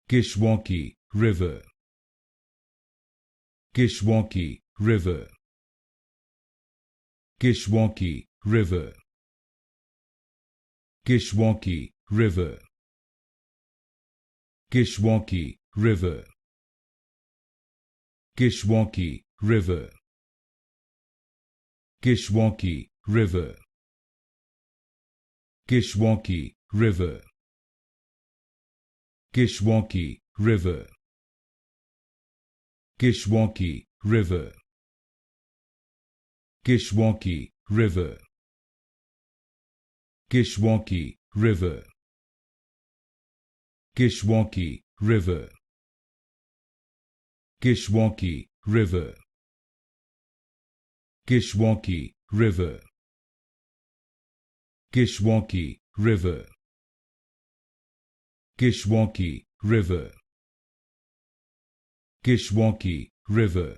Kishwaukee River, Kishwaukee River, Kishwaukee River, Kishwaukee River, Kishwaukee River, Kishwaukee River, Kishwaukee River, Kishwaukee River, Kishwaukee River, Kishwaukee River, Kishwaukee River, Kishwaukee River, Kishwaukee River, Kishwaukee River, Kishwaukee River, Kishwaukee River, Kishwaukee River, Kishwaukee River,